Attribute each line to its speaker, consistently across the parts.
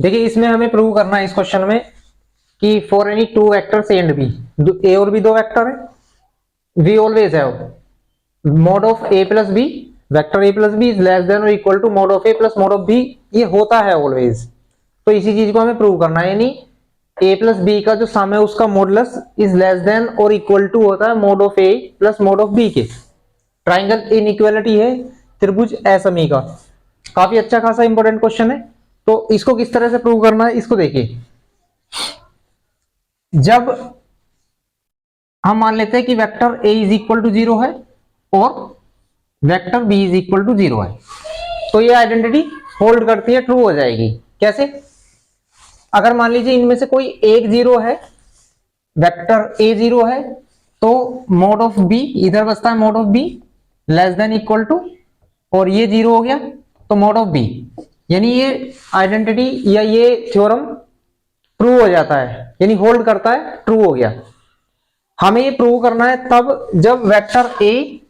Speaker 1: देखिए इसमें हमें प्रूव करना है इस क्वेश्चन में कि for any two vectors a and b, a और बी दो वेक्टर है, we always have mod of A plus b, vector A plus B is less than और equal to mod of A plus mod of b, ये होता है always. तो इसी चीज को हमें प्रूव करना है, यानी ए प्लस बी का जो सम है उसका मॉडुलस इज लेस देन और इक्वल टू होता है mod of A plus mod of B के। ट्राइंगल इनइक्वालिटी है त्रिभुज असमी का, काफी अच्छा खासा इंपॉर्टेंट क्वेश्चन है। तो इसको किस तरह से प्रूव करना है इसको देखिए। जब हम मान लेते हैं कि vector A is equal to 0 है और vector B is equal to 0 है, तो ये आइडेंटिटी होल्ड करती है, ट्रू हो जाएगी। कैसे? अगर मान लीजिए इनमें से कोई एक 0 है, वेक्टर ए 0 है, तो मोड ऑफ बी इधर बचता है mod of B less than equal to, और ये 0 हो गया तो मोड ऑफ बी, यानी ये आइडेंटिटी या ये थ्योरम प्रूव हो जाता है, यानी होल्ड करता है, ट्रू हो गया। हमें ये प्रूव करना है तब जब vector A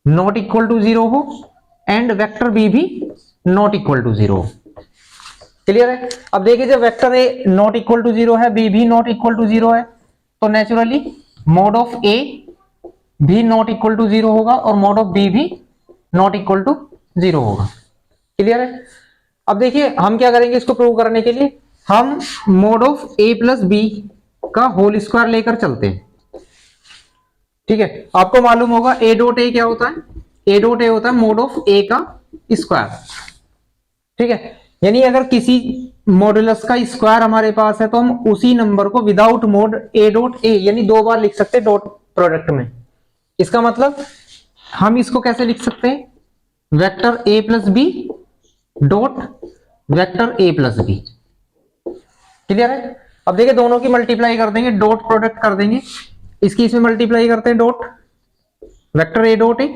Speaker 1: not equal to 0 हो एंड वेक्टर बी भी नॉट इक्वल टू 0 हो। क्लियर है? अब देखिए जब vector A not equal to 0 है, बी भी नॉट इक्वल टू 0 है, तो नेचुरली मोड ऑफ ए भी नॉट इक्वल टू 0 होगा और मोड ऑफ बी भी नॉट इक्वल टू 0 होगा। क्लियर है? अब देखिए हम क्या करेंगे इसको प्रूव करने के लिए, हम mod of A plus B का होल स्क्वायर लेकर चलते हैं। ठीक है, आपको मालूम होगा ए डॉट ए क्या होता है, ए डॉट ए होता है मोड ऑफ ए का स्क्वायर। ठीक है, यानी अगर किसी मॉडुलस का स्क्वायर हमारे पास है तो हम उसी नंबर को without mode A dot A यानी दो बार लिख सकते हैं डॉट प्रोडक्ट में। इसका मतलब हम इसको कैसे लिख सकते हैं, वेक्टर ए प्लस बी डॉट वेक्टर ए प्लस बी। क्लियर है? अब देखिए दोनों की मल्टीप्लाई कर देंगे, डॉट प्रोडक्ट कर देंगे, इसकी इसमें मल्टीप्लाई करते हैं dot vector A dot A,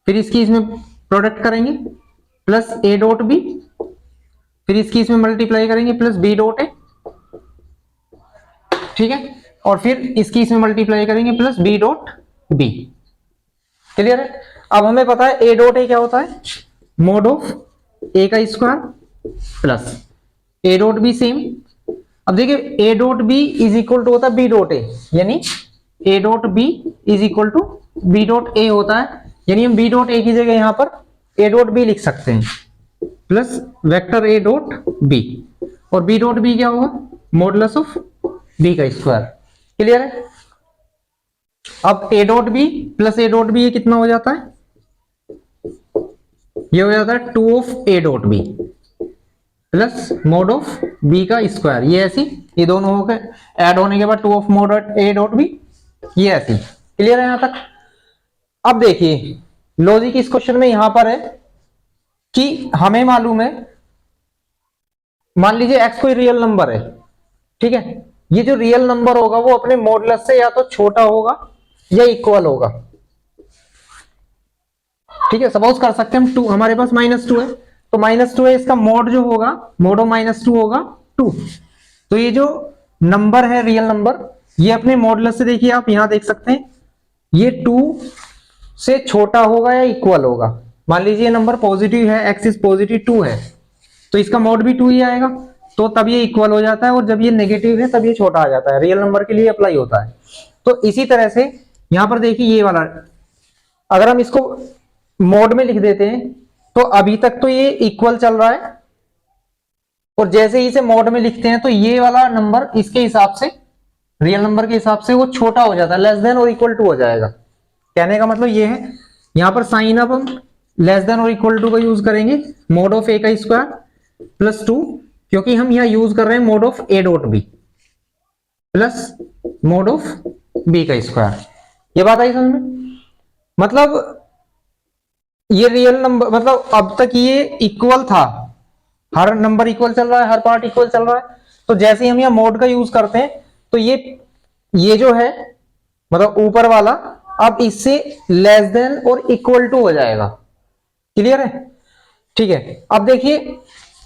Speaker 1: फिर इसकी इसमें प्रोडक्ट करेंगे प्लस ए डॉट बी, फिर इसकी इसमें मल्टीप्लाई करेंगे प्लस बी डॉट ए। ठीक है, और फिर इसकी इसमें मल्टीप्लाई करेंगे plus B dot B. Clear है? अब हमें पता है ए डॉट ए क्या होता है, मोड ऑफ ए का square plus A dot B same. अब देखिए A dot B is equal to होता है बी डॉट ए, यानी A dot B is equal to B dot A होता है, यानी हम बी डॉट ए की जगह यहां पर ए डॉट बी लिख सकते हैं plus vector A dot B, और बी डॉट बी क्या होगा, मॉडुलस ऑफ बी का स्क्वायर। क्लियर है? अब A dot B plus A dot B ये कितना हो जाता है, ये हो जाता है 2 of A dot B plus mod of B का स्क्वायर। ये ऐसी, ये दोनों हो गए ऐड होने के बाद 2 of mod A dot B, ये ऐसी। क्लियर है यहां तक? अब देखिए लॉजिक इस क्वेश्चन में यहां पर है कि हमें मालूम है, मान लीजिए x कोई रियल नंबर है। ठीक है, ये जो रियल नंबर होगा वो अपने मॉडुलस से या तो छोटा होगा या इक्वल होगा। ठीक है, सपोज कर सकते हैं हम 2, हमारे पास -2 है, तो -2 है, इसका मोड जो होगा मोड ऑफ -2 होगा 2। तो ये जो नंबर है रियल नंबर, ये अपने मॉडुलस से देखिए आप यहां देख सकते हैं, ये 2 से छोटा होगा या इक्वल होगा। मान लीजिए नंबर पॉजिटिव है, x इज पॉजिटिव 2 है, तो इसका मोड भी 2 ही आएगा, तो तब ये इक्वल हो जाता है, और जब ये नेगेटिव है तब ये छोटा आ जाता है। रियल नंबर के लिए अप्लाई होता है। तो इसी तरह से यहां पर देखिए ये वाला, अगर हम इसको मोड में लिख देते हैं तो अभी तक तो ये इक्वल चल रहा है, और जैसे ही इसे मोड में लिखते हैं तो ये वाला नंबर इसके हिसाब से, रियल नंबर के हिसाब से वो छोटा हो जाता है, लेस देन और इक्वल टू हो जाएगा। कहने का मतलब ये है, यहां पर साइन अब हम लेस देन और इक्वल टू का यूज करेंगे, मोड ऑफ ए का स्क्वायर प्लस 2, क्योंकि हम यहां यूज कर रहे हैं mod of A dot B plus mod of B का स्क्वायर। ये बात आई समझ में? मतलब ये रियल नंबर, मतलब अब तक ये इक्वल था, हर नंबर इक्वल चल रहा है, हर पार्ट इक्वल चल रहा है, तो जैसे ही हम यहाँ मोड का यूज करते हैं तो ये जो है मतलब ऊपर वाला अब इससे लेस देन और इक्वल टू हो जाएगा। क्लियर है? ठीक है, अब देखिए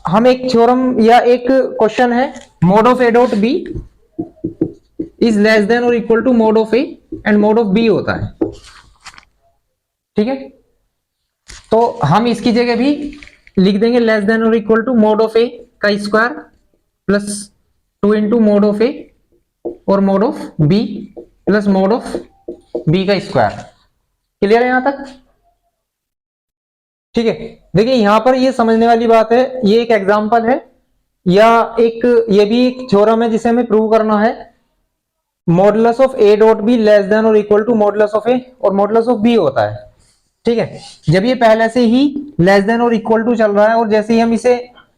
Speaker 1: हम एक थ्योरम या एक क्वेश्चन है, mod of A dot B is less than और equal to mod of a and mod of b होता है। ठीक है, तो हम इसकी जगह भी लिख देंगे लेस देन और इक्वल टू मोड ऑफ ए का square plus 2 into mod of a और mod of b plus mod of B का स्क्वायर। क्लियर है यहां तक? ठीक है, देखिए यहां पर ये समझने वाली बात है, ये एक एग्जांपल है या ये भी एक थ्योरम है जिसे हमें प्रूव करना है। Modulus of A dot B less than और equal to modulus of a और मॉडुलस ऑफ बी होता है। ठीक है, जब ये पहले से ही लेस देन और इक्वल टू चल रहा है और जैसे ही हम इसे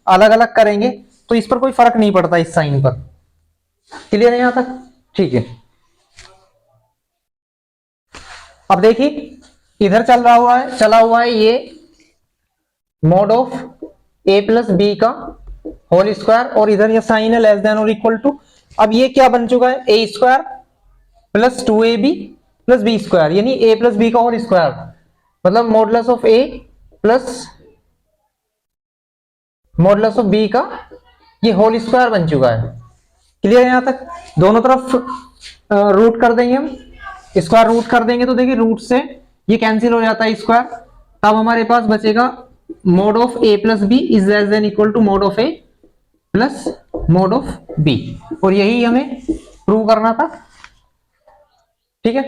Speaker 1: अलग अलग करेंगे तो इस पर कोई फर्क नहीं पड़ता इस साइन पर। क्लियर है यहां तक? ठीक है, अब देखिए इधर चला हुआ है ये mod of A plus B का होल स्क्वायर और इधर ये साइन है लेस देन और इक्वल टू। अब ये क्या बन चुका है, a square plus 2ab plus b square, यानी ए प्लस बी का होल स्क्वायर, मतलब modulus of A plus modulus of B का ये होल स्क्वायर बन चुका है। क्लियर है यहां तक? दोनों तरफ रूट कर देंगे हम, स्क्वायर रूट कर देंगे तो देखिए रूट से ये कैंसिल हो जाता है स्क्वायर, तब हमारे पास बचेगा mod of A plus B is less than equal to mod of A plus mod of B, और यही हमें प्रूव करना था। ठीक है,